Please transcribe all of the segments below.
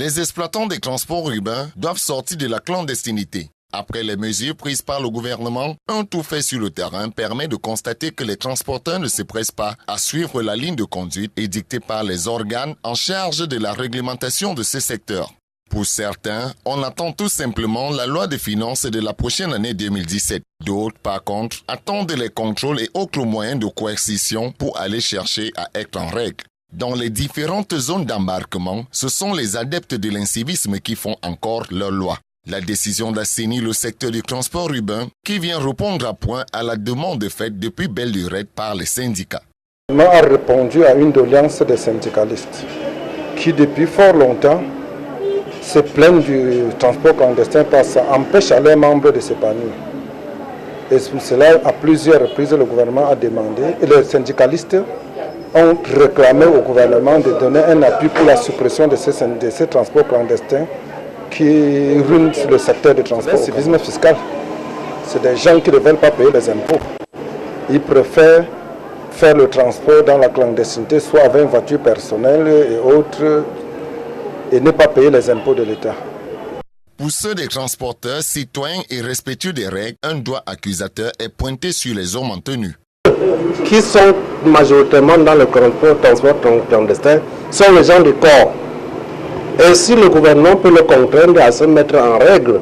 Les exploitants des transports urbains doivent sortir de la clandestinité. Après les mesures prises par le gouvernement, un tour fait sur le terrain permet de constater que les transporteurs ne se pressent pas à suivre la ligne de conduite édictée par les organes en charge de la réglementation de ce secteur. Pour certains, on attend tout simplement la loi de finances de la prochaine année 2017. D'autres, par contre, attendent les contrôles et autres moyens de coercition pour aller chercher à être en règle. Dans les différentes zones d'embarquement, ce sont les adeptes de l'incivisme qui font encore leur loi. La décision d'assainir le secteur du transport urbain qui vient répondre à point à la demande faite depuis belle lurette par les syndicats. Le gouvernement a répondu à une doléance des syndicalistes qui depuis fort longtemps se plaignent du transport clandestin parce que ça empêche à leurs membres de s'épanouir. Et pour cela, à plusieurs reprises, le gouvernement a demandé et les syndicalistes ont réclamé au gouvernement de donner un appui pour la suppression de ces transports clandestins qui ruinent le secteur du transport. Le civisme fiscal, c'est des gens qui ne veulent pas payer les impôts. Ils préfèrent faire le transport dans la clandestinité, soit avec une voiture personnelle et autres, et ne pas payer les impôts de l'État. Pour ceux des transporteurs citoyens et respectueux des règles, un doigt accusateur est pointé sur les hommes en tenue. Qui sont majoritairement dans le transport clandestin sont les gens du corps. Et si le gouvernement peut le contraindre à se mettre en règle,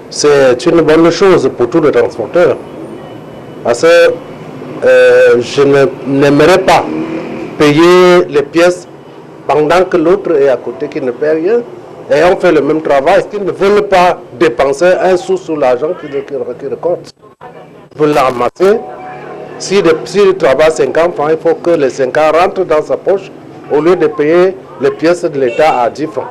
c'est une bonne chose pour tous les transporteurs. Parce que je n'aimerais pas payer les pièces pendant que l'autre est à côté qui ne paie rien. Et on fait le même travail. Ils ne veulent pas dépenser un sou sur l'argent qu'ils récoltent. Ils veulent la ramasser. S'il travaille 50 francs, il faut que les 50 rentrent dans sa poche au lieu de payer les pièces de l'État à 10 francs.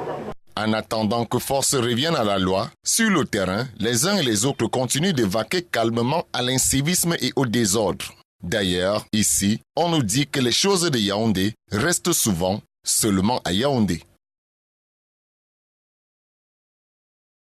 En attendant que force revienne à la loi, sur le terrain, les uns et les autres continuent de vaquer calmement à l'incivisme et au désordre. D'ailleurs, ici, on nous dit que les choses de Yaoundé restent souvent seulement à Yaoundé.